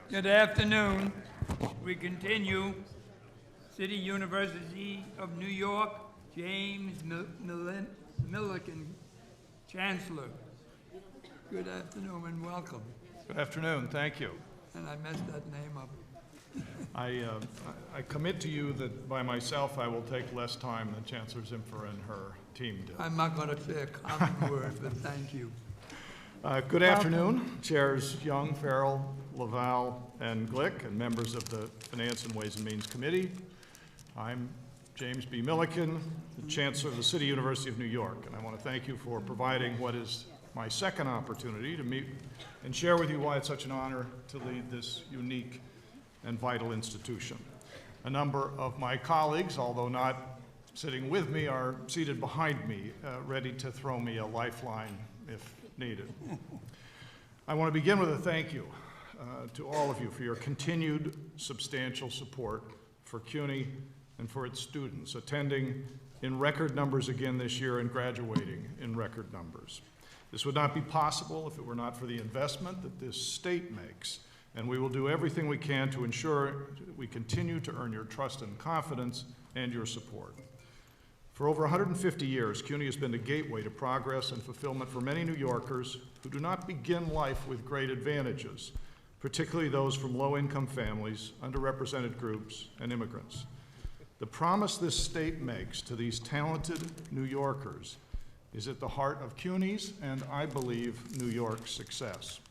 Good afternoon. We continue. City University of New York, James Milliken, Chancellor. Good afternoon and welcome. Good afternoon, thank you. And I messed that name up. I commit to you that by myself I will take less time than Chancellor Zimpher and her team did. I'm not going to say a common word, but thank you. Good afternoon, Chairs Young, Farrell, Laval, and Glick, and members of the Finance and Ways and Means Committee. I'm James B. Milliken, the Chancellor of the City University of New York, and I want to thank you for providing what is my second opportunity to meet and share with you why it's such an honor to lead this unique and vital institution. A number of my colleagues, although not sitting with me, are seated behind me, ready to throw me a lifeline if needed. I want to begin with a thank you to all of you for your continued substantial support for CUNY and for its students, attending in record numbers again this year and graduating in record numbers. This would not be possible if it were not for the investment that this state makes, and we will do everything we can to ensure we continue to earn your trust and confidence and your support. For over 150 years, CUNY has been the gateway to progress and fulfillment for many New Yorkers who do not begin life with great advantages, particularly those from low-income families, underrepresented groups, and immigrants. The promise this state makes to these talented New Yorkers is at the heart of CUNY's and, I believe, New York's success.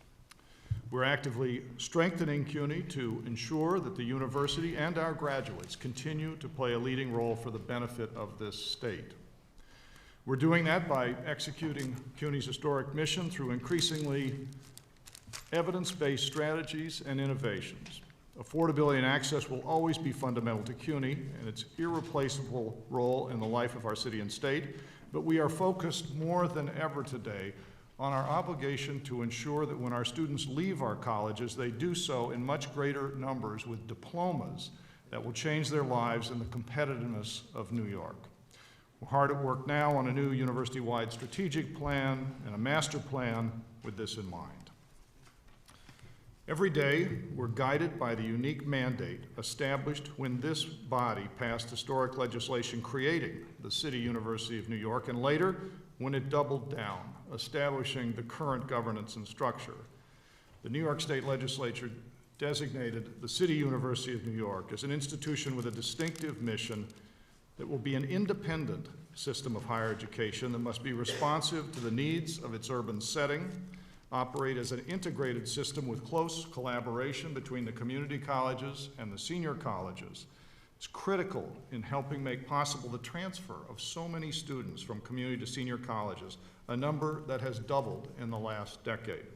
We're actively strengthening CUNY to ensure that the university and our graduates continue to play a leading role for the benefit of this state. We're doing that by executing CUNY's historic mission through increasingly evidence-based strategies and innovations. Affordability and access will always be fundamental to CUNY and its irreplaceable role in the life of our city and state, but we are focused more than ever today on our obligation to ensure that when our students leave our colleges, they do so in much greater numbers with diplomas that will change their lives and the competitiveness of New York. We're hard at work now on a new university-wide strategic plan and a master plan with this in mind. Every day, we're guided by the unique mandate established when this body passed historic legislation creating the City University of New York, and later, when it doubled down, establishing the current governance and structure. The New York State Legislature designated the City University of New York as an institution with a distinctive mission that will be an independent system of higher education that must be responsive to the needs of its urban setting, operate as an integrated system with close collaboration between the community colleges and the senior colleges. It's critical in helping make possible the transfer of so many students from community to senior colleges, a number that has doubled in the last decade.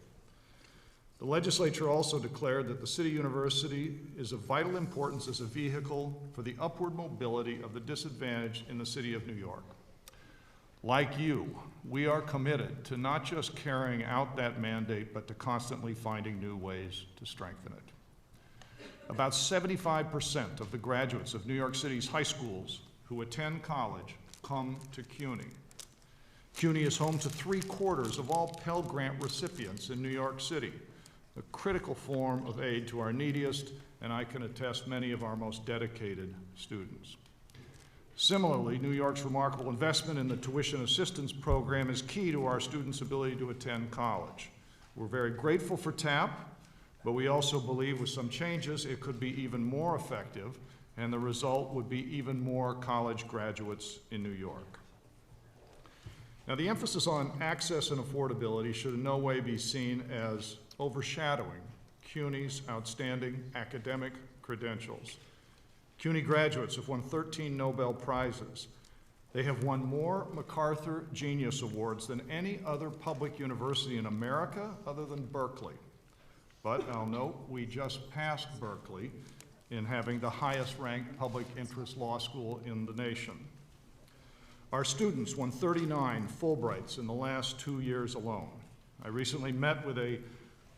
The legislature also declared that the City University is of vital importance as a vehicle for the upward mobility of the disadvantaged in the city of New York. Like you, we are committed to not just carrying out that mandate, but to constantly finding new ways to strengthen it. About 75% of the graduates of New York City's high schools who attend college come to CUNY. CUNY is home to 3/4 of all Pell Grant recipients in New York City, a critical form of aid to our neediest, and I can attest many of our most dedicated students. Similarly, New York's remarkable investment in the tuition assistance program is key to our students' ability to attend college. We're very grateful for TAP, but we also believe with some changes it could be even more effective, and the result would be even more college graduates in New York. Now, the emphasis on access and affordability should in no way be seen as overshadowing CUNY's outstanding academic credentials. CUNY graduates have won 13 Nobel Prizes. They have won more MacArthur Genius Awards than any other public university in America other than Berkeley. But I'll note we just passed Berkeley in having the highest ranked public interest law school in the nation. Our students won 39 Fulbrights in the last 2 years alone. I recently met with a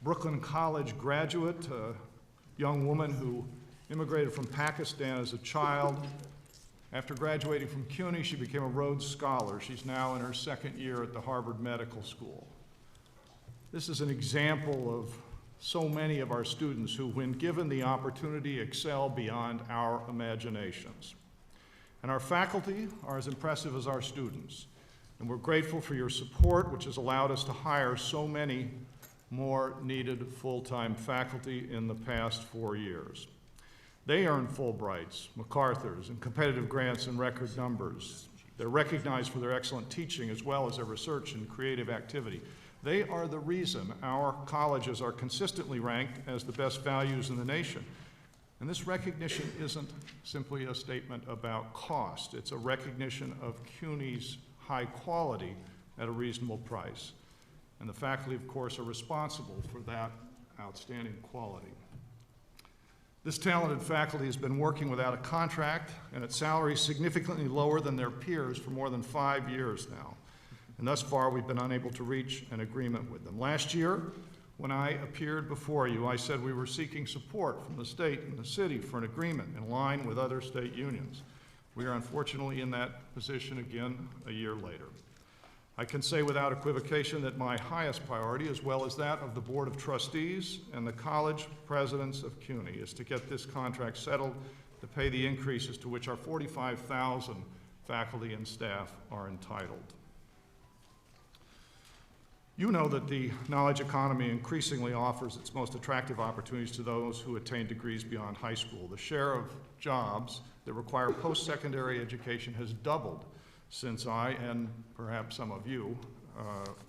Brooklyn College graduate, a young woman who immigrated from Pakistan as a child. After graduating from CUNY, she became a Rhodes Scholar. She's now in her second year at the Harvard Medical School. This is an example of so many of our students who, when given the opportunity, excel beyond our imaginations. And our faculty are as impressive as our students. And we're grateful for your support, which has allowed us to hire so many more needed full-time faculty in the past 4 years. They earn Fulbrights, MacArthur's, and competitive grants in record numbers. They're recognized for their excellent teaching as well as their research and creative activity. They are the reason our colleges are consistently ranked as the best values in the nation. And this recognition isn't simply a statement about cost. It's a recognition of CUNY's high quality at a reasonable price. And the faculty, of course, are responsible for that outstanding quality. This talented faculty has been working without a contract and at salaries significantly lower than their peers for more than 5 years now. And thus far, we've been unable to reach an agreement with them. Last year, when I appeared before you, I said we were seeking support from the state and the city for an agreement in line with other state unions. We are unfortunately in that position again a year later. I can say without equivocation that my highest priority, as well as that of the Board of Trustees and the college presidents of CUNY, is to get this contract settled to pay the increases to which our 45,000 faculty and staff are entitled. You know that the knowledge economy increasingly offers its most attractive opportunities to those who attain degrees beyond high school. The share of jobs that require post-secondary education has doubled since I, and perhaps some of you,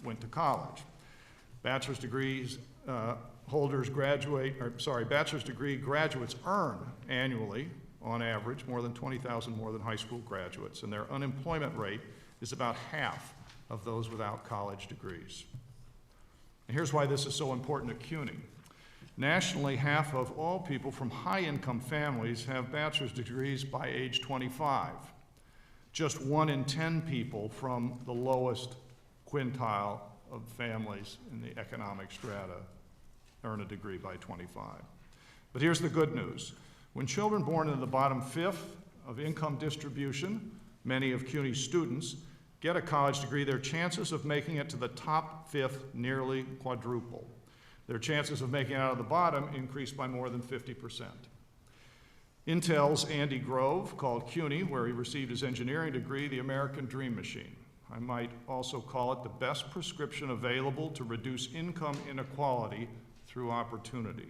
went to college. Bachelor's degrees bachelor's degree graduates earn annually, on average, more than $20,000 more than high school graduates, and their unemployment rate is about half of those without college degrees. And here's why this is so important at CUNY. Nationally, half of all people from high-income families have bachelor's degrees by age 25. Just 1 in 10 people from the lowest quintile of families in the economic strata earn a degree by 25. But here's the good news. When children born in the bottom fifth of income distribution, many of CUNY's students, get a college degree, their chances of making it to the top fifth nearly quadruple. Their chances of making it out of the bottom increase by more than 50%. Intel's Andy Grove called CUNY, where he received his engineering degree, the American Dream Machine. I might also call it the best prescription available to reduce income inequality through opportunity.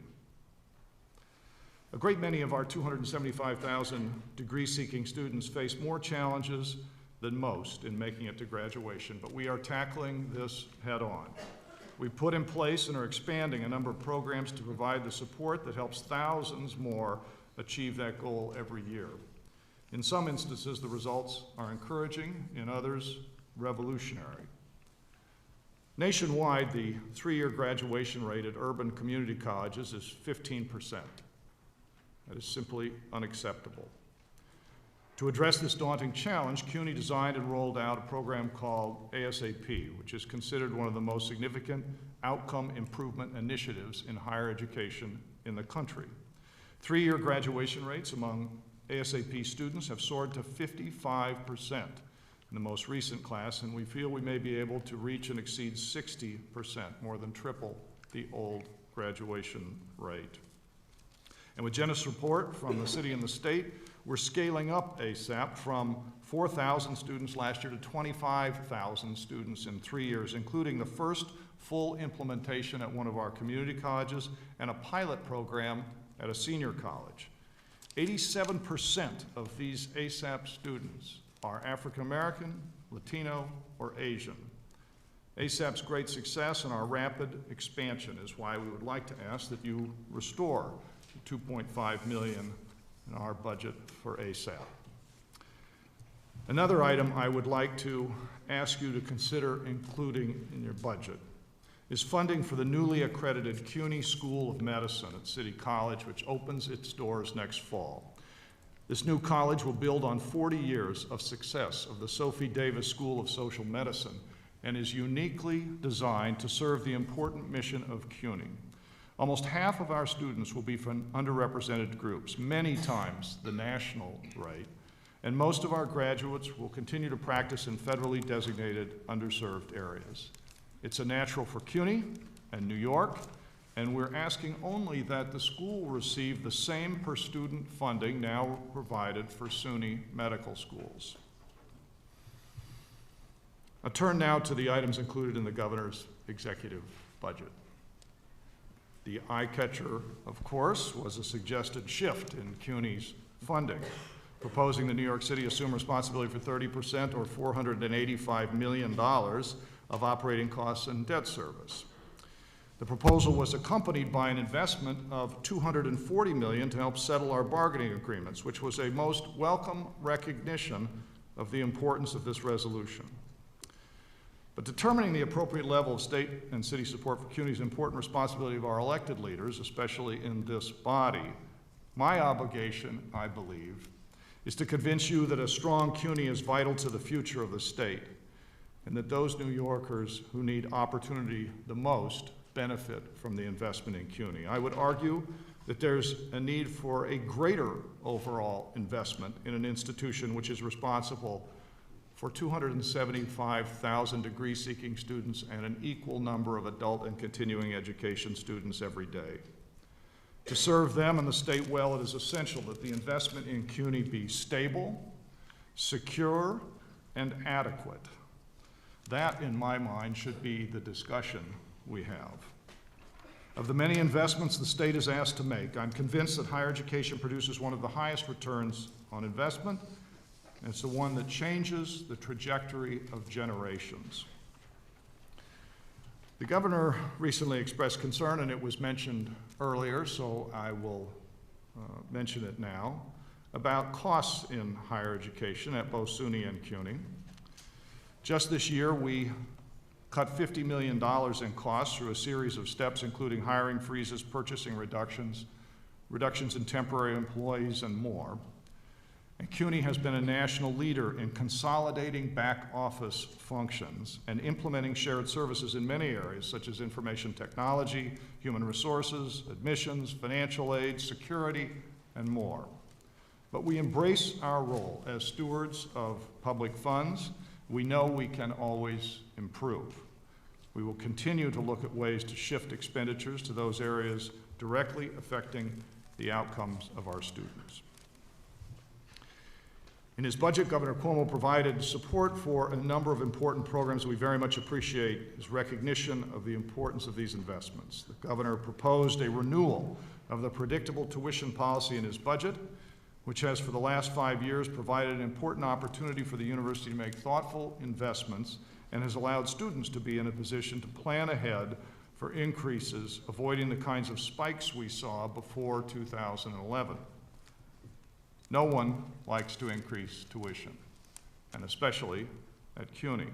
A great many of our 275,000 degree-seeking students face more challenges than most in making it to graduation, but we are tackling this head-on. We put in place and are expanding a number of programs to provide the support that helps thousands more achieve that goal every year. In some instances, the results are encouraging, in others, revolutionary. Nationwide, the 3-year graduation rate at urban community colleges is 15%. That is simply unacceptable. To address this daunting challenge, CUNY designed and rolled out a program called ASAP, which is considered one of the most significant outcome improvement initiatives in higher education in the country. 3-year graduation rates among ASAP students have soared to 55% in the most recent class, and we feel we may be able to reach and exceed 60%, more than triple the old graduation rate. And with generous support from the city and the state, we're scaling up ASAP from 4,000 students last year to 25,000 students in 3 years, including the first full implementation at one of our community colleges and a pilot program at a senior college. 87% of these ASAP students are African American, Latino, or Asian. ASAP's great success and our rapid expansion is why we would like to ask that you restore the $2.5 million in our budget for ASAP. Another item I would like to ask you to consider including in your budget is funding for the newly accredited CUNY School of Medicine at City College, which opens its doors next fall. This new college will build on 40 years of success of the Sophie Davis School of Social Medicine and is uniquely designed to serve the important mission of CUNY. Almost half of our students will be from underrepresented groups, many times the national rate, and most of our graduates will continue to practice in federally designated underserved areas. It's a natural for CUNY and New York and we're asking only that the school receive the same per-student funding now provided for SUNY medical schools. I'll turn now to the items included in the governor's executive budget. The eye-catcher, of course, was a suggested shift in CUNY's funding, proposing that New York City assume responsibility for 30% or $485 million of operating costs and debt service. The proposal was accompanied by an investment of $240 million to help settle our bargaining agreements, which was a most welcome recognition of the importance of this resolution. But determining the appropriate level of state and city support for CUNY is an important responsibility of our elected leaders, especially in this body. My obligation, I believe, is to convince you that a strong CUNY is vital to the future of the state, and that those New Yorkers who need opportunity the most benefit from the investment in CUNY. I would argue that there's a need for a greater overall investment in an institution which is responsible for 275,000 degree-seeking students and an equal number of adult and continuing education students every day. To serve them and the state well, it is essential that the investment in CUNY be stable, secure, and adequate. That, in my mind, should be the discussion we have. Of the many investments the state is asked to make, I'm convinced that higher education produces one of the highest returns on investment, and it's the one that changes the trajectory of generations. The governor recently expressed concern, and it was mentioned earlier, so I will mention it now, about costs in higher education at both SUNY and CUNY. Just this year, we cut $50 million in costs through a series of steps, including hiring freezes, purchasing reductions, reductions in temporary employees, and more. And CUNY has been a national leader in consolidating back office functions and implementing shared services in many areas, such as information technology, human resources, admissions, financial aid, security, and more. But we embrace our role as stewards of public funds. We know we can always improve. We will continue to look at ways to shift expenditures to those areas directly affecting the outcomes of our students. In his budget, Governor Cuomo provided support for a number of important programs. We very much appreciate his recognition of the importance of these investments. The governor proposed a renewal of the predictable tuition policy in his budget, which has for the last 5 years provided an important opportunity for the university to make thoughtful investments and has allowed students to be in a position to plan ahead for increases, avoiding the kinds of spikes we saw before 2011. No one likes to increase tuition, and especially at CUNY.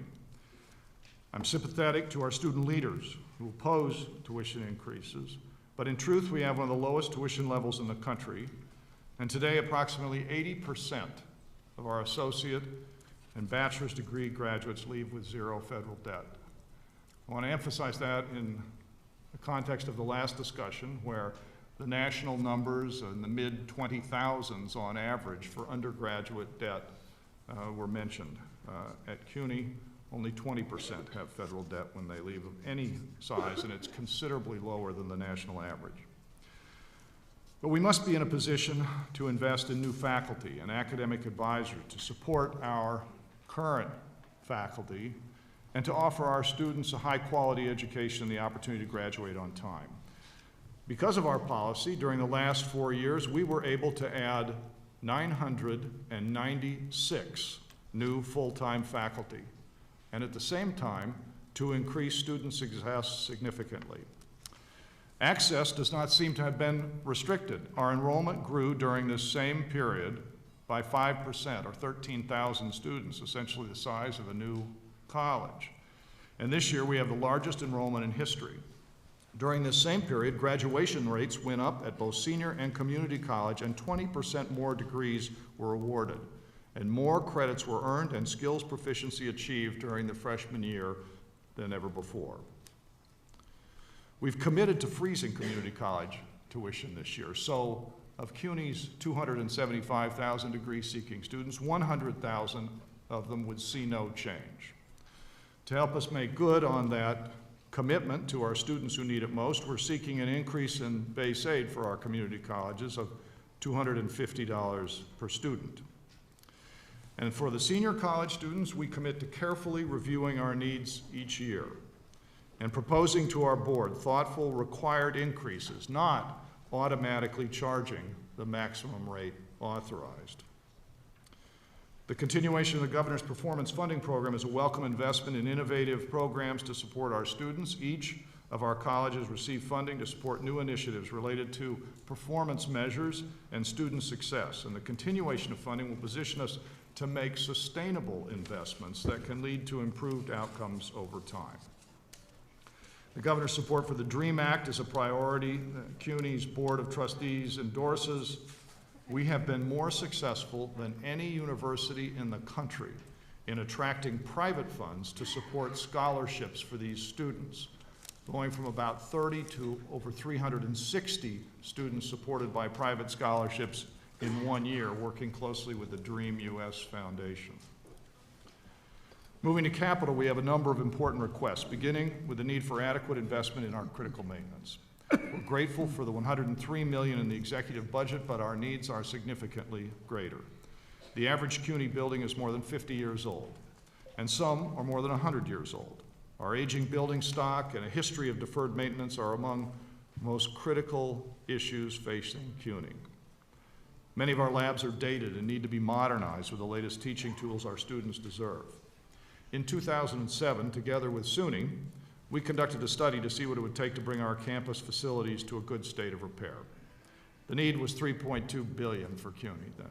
I'm sympathetic to our student leaders who oppose tuition increases, but in truth, we have one of the lowest tuition levels in the country, and today approximately 80% of our associate and bachelor's degree graduates leave with zero federal debt. I want to emphasize that in the context of the last discussion, where the national numbers in the mid-20,000s on average for undergraduate debt were mentioned. At CUNY, only 20% have federal debt when they leave of any size, and it's considerably lower than the national average. But we must be in a position to invest in new faculty and academic advisory to support our current faculty and to offer our students a high-quality education and the opportunity to graduate on time. Because of our policy, during the last 4 years, we were able to add 996 new full-time faculty, and at the same time, to increase student success significantly. Access does not seem to have been restricted. Our enrollment grew during this same period by 5%, or 13,000 students, essentially the size of a new college. And this year, we have the largest enrollment in history. During this same period, graduation rates went up at both senior and community college, and 20% more degrees were awarded, and more credits were earned and skills proficiency achieved during the freshman year than ever before. We've committed to freezing community college tuition this year, so of CUNY's 275,000 degree-seeking students, 100,000 of them would see no change. To help us make good on that commitment to our students who need it most, we're seeking an increase in base aid for our community colleges of $250 per student. And for the senior college students, we commit to carefully reviewing our needs each year and proposing to our board thoughtful required increases, not automatically charging the maximum rate authorized. The continuation of the Governor's Performance Funding Program is a welcome investment in innovative programs to support our students. Each of our colleges receive funding to support new initiatives related to performance measures and student success. And the continuation of funding will position us to make sustainable investments that can lead to improved outcomes over time. The Governor's support for the DREAM Act is a priority that CUNY's Board of Trustees endorses. We have been more successful than any university in the country in attracting private funds to support scholarships for these students, going from about 30 to over 360 students supported by private scholarships in 1 year, working closely with the DREAM US Foundation. Moving to capital, we have a number of important requests, beginning with the need for adequate investment in our critical maintenance. We're grateful for the $103 million in the executive budget, but our needs are significantly greater. The average CUNY building is more than 50 years old, and some are more than 100 years old. Our aging building stock and a history of deferred maintenance are among the most critical issues facing CUNY. Many of our labs are dated and need to be modernized with the latest teaching tools our students deserve. In 2007, together with SUNY, we conducted a study to see what it would take to bring our campus facilities to a good state of repair. The need was $3.2 billion for CUNY then.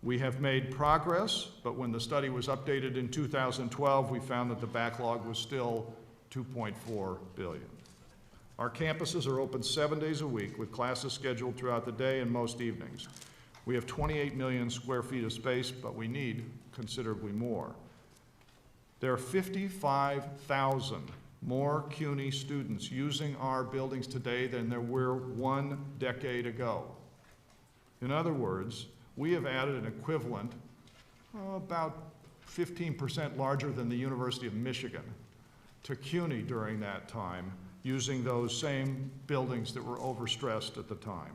We have made progress, but when the study was updated in 2012, we found that the backlog was still $2.4 billion. Our campuses are open 7 days a week with classes scheduled throughout the day and most evenings. We have 28 million square feet of space, but we need considerably more. There are 55,000 more CUNY students using our buildings today than there were 1 decade ago. In other words, we have added an equivalent, about 15% larger than the University of Michigan, to CUNY during that time, using those same buildings that were overstressed at the time.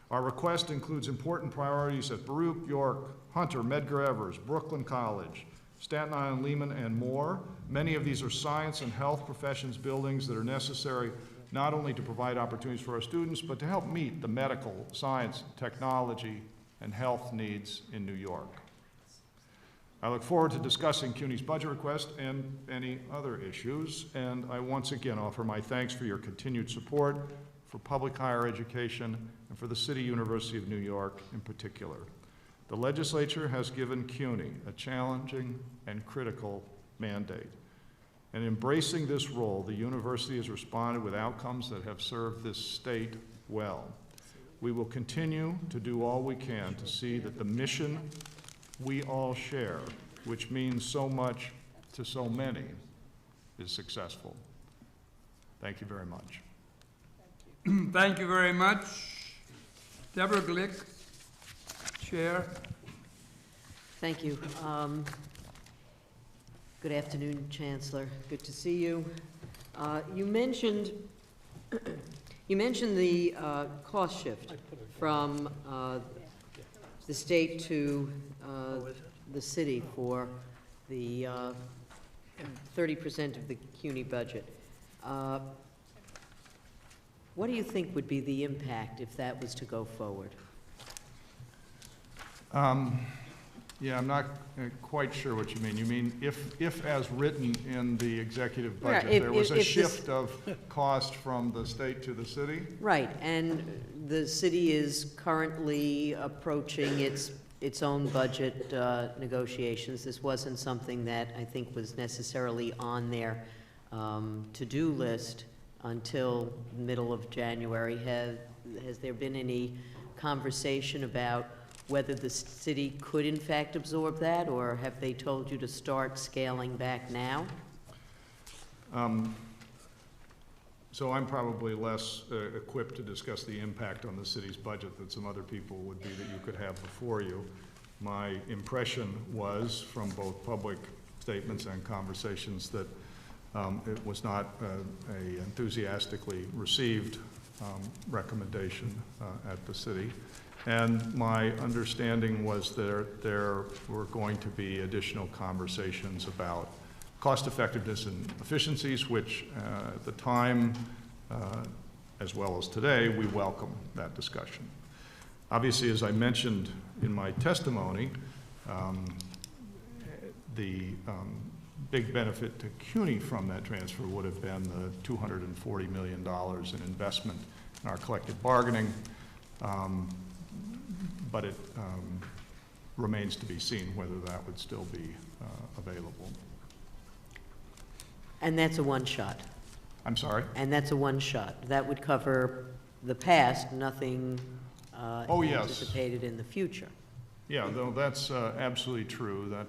Our request includes important priorities at Baruch, York, Hunter, Medgar Evers, Brooklyn College, Staten Island, Lehman, and more. Many of these are science and health professions buildings that are necessary not only to provide opportunities for our students, but to help meet the medical, science, technology, and health needs in New York. I look forward to discussing CUNY's budget request and any other issues, and I once again offer my thanks for your continued support for public higher education and for the City University of New York in particular. The legislature has given CUNY a challenging and critical mandate. And embracing this role, the university has responded with outcomes that have served this state well. We will continue to do all we can to see that the mission we all share, which means so much to so many, is successful. Thank you very much. Thank you very much. Deborah Glick, Chair. Thank you. Good afternoon, Chancellor. Good to see you. You mentioned the cost shift from the state to the city for the 30% of the CUNY budget. What do you think would be the impact if that was to go forward? Yeah, I'm not quite sure what you mean. You mean if as written in the executive budget, Yeah, there was a shift of cost from the state to the city? Right, and the city is currently approaching its own budget negotiations. This wasn't something that I think was necessarily on their to-do list until the middle of January. Has there been any conversation about whether the city could in fact absorb that, or have they told you to start scaling back now? So I'm probably less equipped to discuss the impact on the city's budget than some other people would be that you could have before you. My impression was, from both public statements and conversations, that It was not a enthusiastically received recommendation at the city. And my understanding was that there were going to be additional conversations about cost effectiveness and efficiencies, which at the time, as well as today, we welcome that discussion. Obviously, as I mentioned in my testimony, the big benefit to CUNY from that transfer would have been the $240 million in investment in our collective bargaining, but it remains to be seen whether that would still be available. And that's a one-shot. I'm sorry? And that's a one-shot. That would cover the past, nothing Oh, yes. anticipated in the future. Yeah, though that's absolutely true. That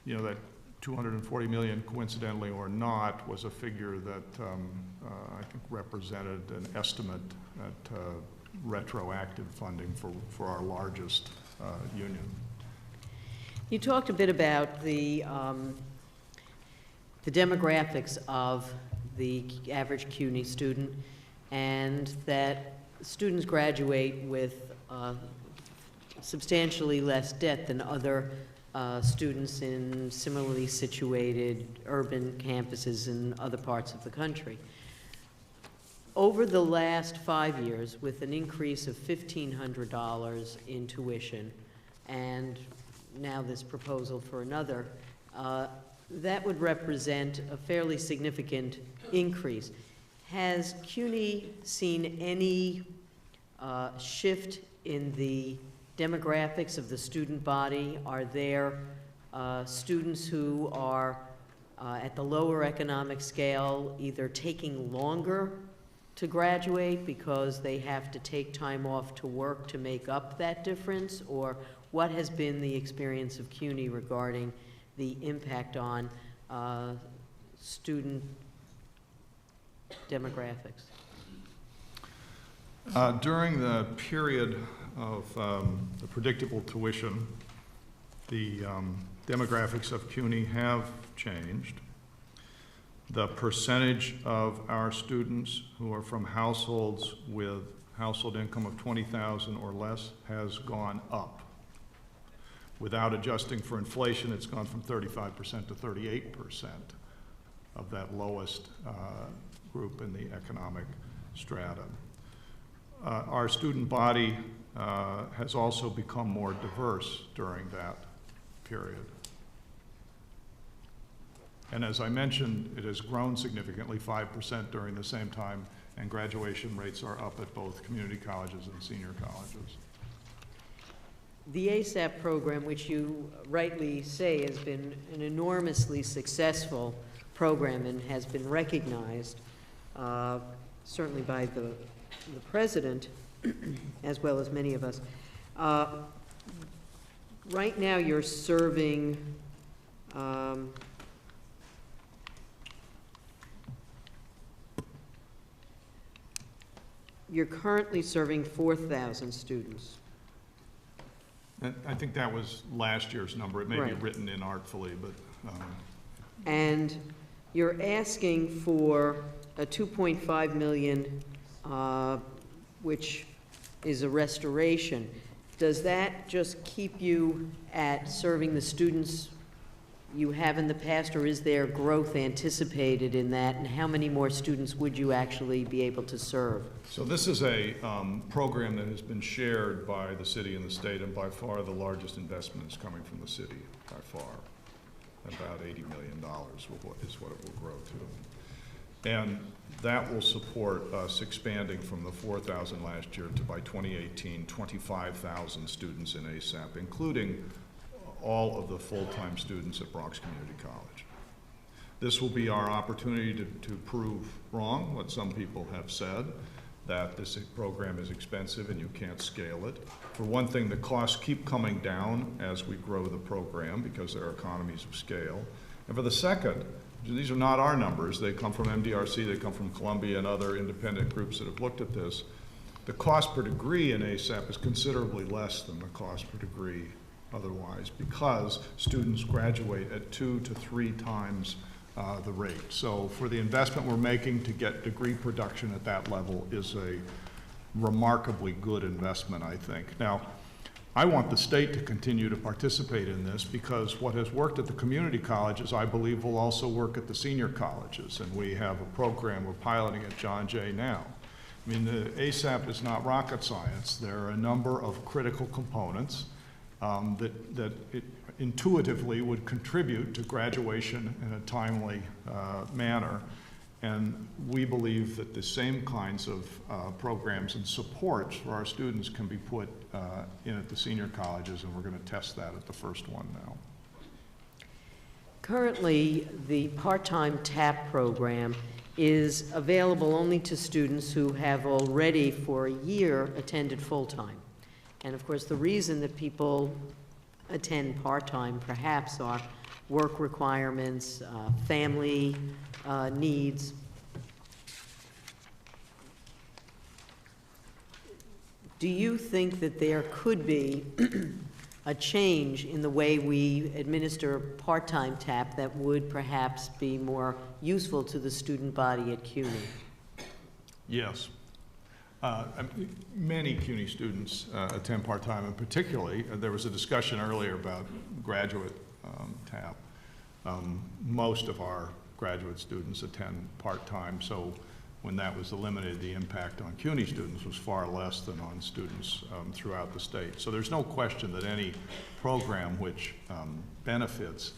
you know, that 240 million, coincidentally or not, was a figure that I think represented an estimate at retroactive funding for our largest union. You talked a bit about the demographics of the average CUNY student, and that students graduate with substantially less debt than other students in similarly situated urban campuses in other parts of the country. Over the last 5 years, with an increase of $1,500 in tuition, and now this proposal for another, that would represent a fairly significant increase. Has CUNY seen any shift in the demographics of the student body? Are there students who are at the lower economic scale either taking longer to graduate because they have to take time off to work to make up that difference? Or what has been the experience of CUNY regarding the impact on student demographics? During the period of the predictable tuition, the demographics of CUNY have changed. The percentage of our students who are from households with household income of $20,000 or less has gone up. Without adjusting for inflation, it's gone from 35% to 38% of that lowest group in the economic strata. Our student body has also become more diverse during that period. And as I mentioned, it has grown significantly, 5% during the same time, and graduation rates are up at both community colleges and senior colleges. The ASAP program, which you rightly say has been an enormously successful program and has been recognized, certainly by the president, as well as many of us. Right now you're serving you're currently serving 4,000 students. I think that was last year's number. It may be Right. written inartfully, but And you're asking for a 2.5 million, which is a restoration. Does that just keep you at serving the students you have in the past, or is there growth anticipated in that? And how many more students would you actually be able to serve? so this is a program that has been shared by the city and the state, and by far the largest investment is coming from the city, by far. About $80 million is what it will grow to. And that will support us expanding from the 4,000 last year to, by 2018, 25,000 students in ASAP, including all of the full-time students at Bronx Community College. This will be our opportunity to prove wrong what some people have said, that this program is expensive and you can't scale it. For one thing, the costs keep coming down as we grow the program because there are economies of scale. And for the second, these are not our numbers. They come from MDRC, they come from Columbia and other independent groups that have looked at this. The cost per degree in ASAP is considerably less than the cost per degree otherwise, because students graduate at 2 to 3 times the rate. So for the investment we're making to get degree production at that level is a remarkably good investment, I think. Now, I want the state to continue to participate in this because what has worked at the community colleges, I believe, will also work at the senior colleges. And we have a program we're piloting at John Jay now. I mean, the ASAP is not rocket science. There are a number of critical components that it intuitively would contribute to graduation in a timely manner. And we believe that the same kinds of programs and supports for our students can be put in at the senior colleges, and we're going to test that at the first one now. Currently, the part-time TAP program is available only to students who have already for a year attended full-time. And of course, the reason that people attend part-time perhaps are work requirements, family needs. Do you think that there could be a change in the way we administer part-time TAP that would perhaps be more useful to the student body at CUNY? Yes. Many CUNY students attend part-time, and particularly, there was a discussion earlier about graduate TAP. Most of our graduate students attend part-time, so when that was eliminated, the impact on CUNY students was far less than on students throughout the state. So there's no question that any program which benefits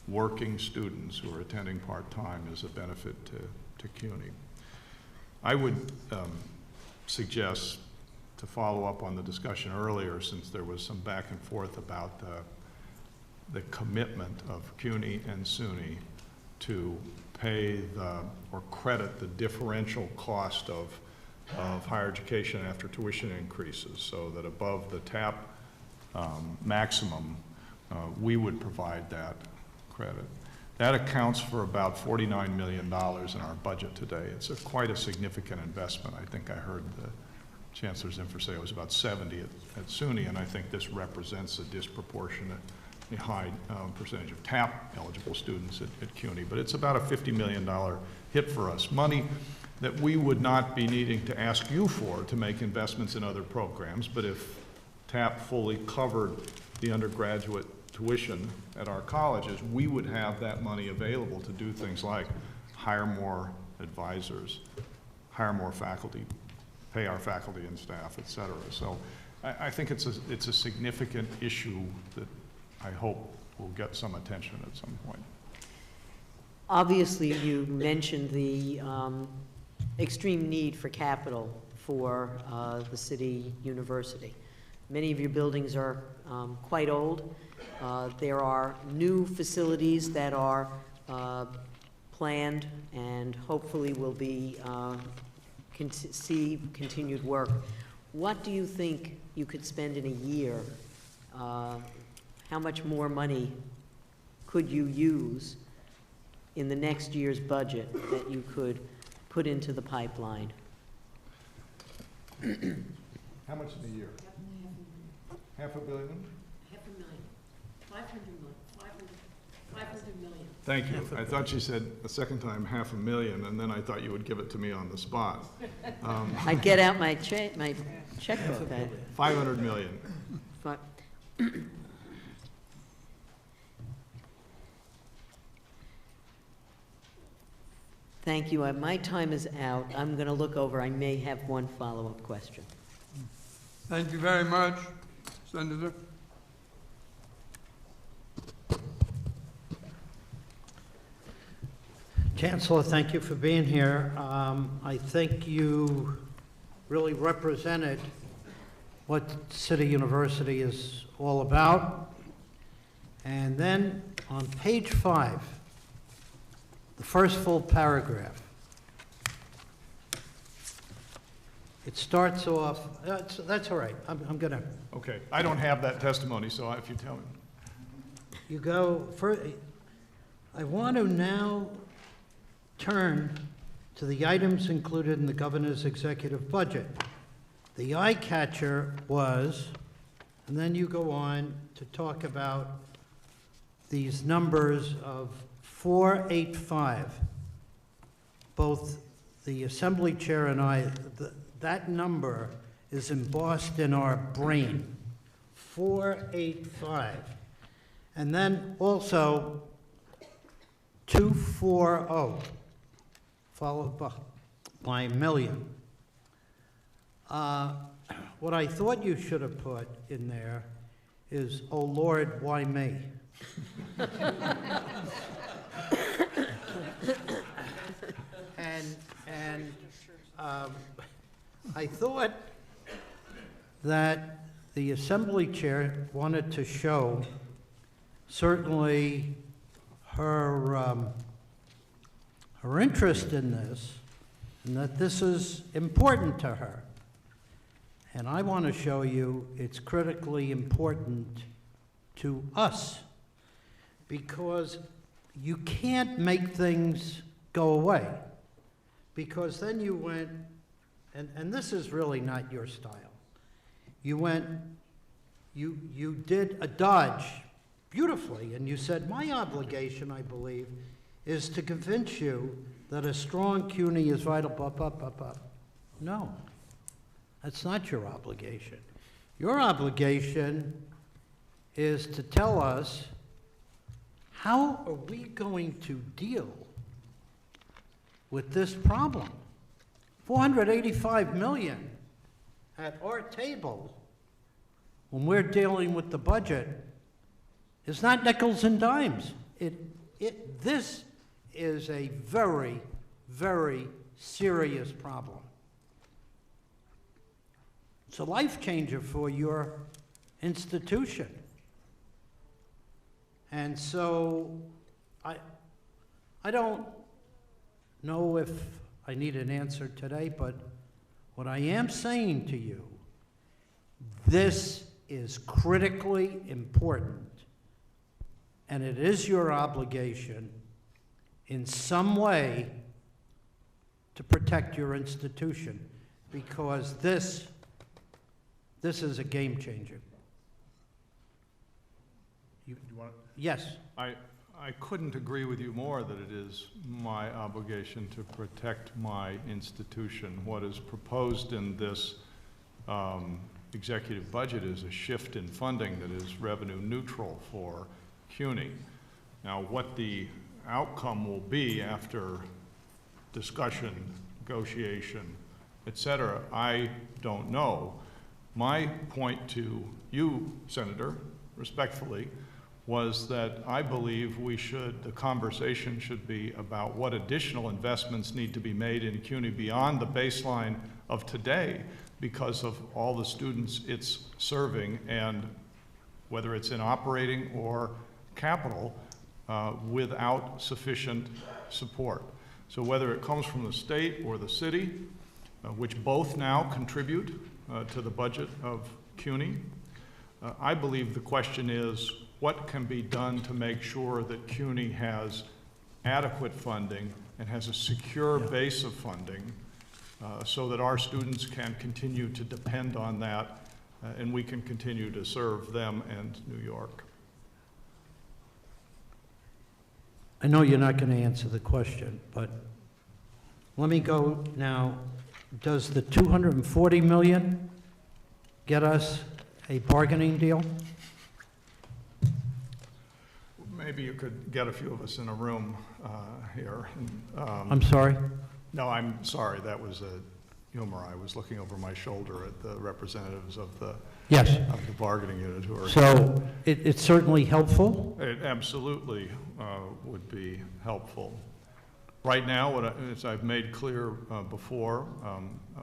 working students who are attending part-time is a benefit to CUNY. I would suggest, to follow up on the discussion earlier, since there was some back and forth about the commitment of CUNY and SUNY to pay or credit the differential cost of higher education after tuition increases, so that above the TAP maximum, we would provide that credit. That accounts for about $49 million in our budget today. It's quite a significant investment. I think I heard the Chancellor's info say it was about 70 at SUNY, and I think this represents a disproportionate high percentage of TAP eligible students at CUNY, but it's about a $50 million hit for us. Money that we would not be needing to ask you for to make investments in other programs, but if TAP fully covered the undergraduate tuition at our colleges, we would have that money available to do things like hire more advisors, hire more faculty, pay our faculty and staff, et cetera. So I think it's a significant issue that I hope will get some attention at some point. Obviously, you mentioned the extreme need for capital for the city university. Many of your buildings are quite old. There are new facilities that are planned and hopefully will be see continued work. What do you think you could spend in a year? How much more money could you use in the next year's budget that you could put into the pipeline? How much in a year? Half a billion? $500 million. 500 million. Thank you. I thought you said a second time $500,000, and then I thought you would give it to me on the spot. I'd get out my checkbook. 500 million. But thank you. My time is out. I'm going to look over. I may have one follow-up question. Thank you very much, Senator. Chancellor, thank you for being here. I think you really represented what City University is all about. And then on page 5, the first full paragraph, it starts off, that's all right, I'm gonna. Okay, I don't have that testimony, so if you tell me. You go, I want to now turn to the items included in the governor's executive budget. The eye catcher was, and then you go on to talk about these numbers of 485. Both the Assembly Chair and I, that number is embossed in our brain. 485. And then also 240, followed by a million. What I thought you should have put in there is, oh Lord, why me? And I thought that the Assembly Chair wanted to show certainly her interest in this, and that this is important to her. And I want to show you it's critically important to us, because you can't make things go away, because then you went, and this is really not your style. You went, you did a dodge beautifully, and you said, my obligation, I believe, is to convince you that a strong CUNY is vital, No, that's not your obligation. Your obligation is to tell us, how are we going to deal with this problem? 485 million at our table when we're dealing with the budget is not nickels and dimes. This is a very, very serious problem. It's a life changer for your institution. And so I don't know if I need an answer today, but what I am saying to you, this is critically important, and it is your obligation in some way to protect your institution, because this is a game changer. You want? Yes. I couldn't agree with you more that it is my obligation to protect my institution. What is proposed in this executive budget is a shift in funding that is revenue neutral for CUNY. Now, what the outcome will be after discussion, negotiation, et cetera, I don't know. My point to you, Senator, respectfully, was that I believe the conversation should be about what additional investments need to be made in CUNY beyond the baseline of today because of all the students it's serving, and whether it's in operating or capital, without sufficient support. So whether it comes from the state or the city, which both now contribute to the budget of CUNY, I believe the question is, what can be done to make sure that CUNY has adequate funding and has a secure base of funding so that our students can continue to depend on that and we can continue to serve them and New York? I know you're not going to answer the question, but let me go now. Does the 240 million get us a bargaining deal? Maybe you could get a few of us in a room here. I'm sorry? No, I'm sorry. That was a humor. I was looking over my shoulder at the representatives of the bargaining unit who are So it's certainly helpful? It absolutely would be helpful. Right now, as I've made clear before,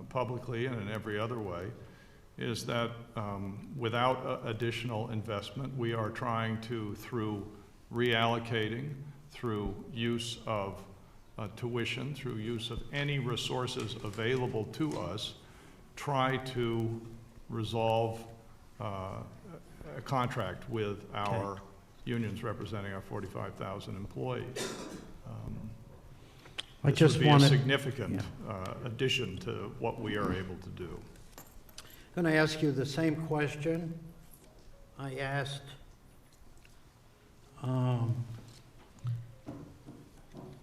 publicly and in every other way, is that without additional investment, we are trying to, through reallocating, through use of tuition, through use of any resources available to us, try to resolve a contract with our unions representing our 45,000 employees. I this just would be wanted, a significant addition to what we are able to do. I'm going to ask you the same question I asked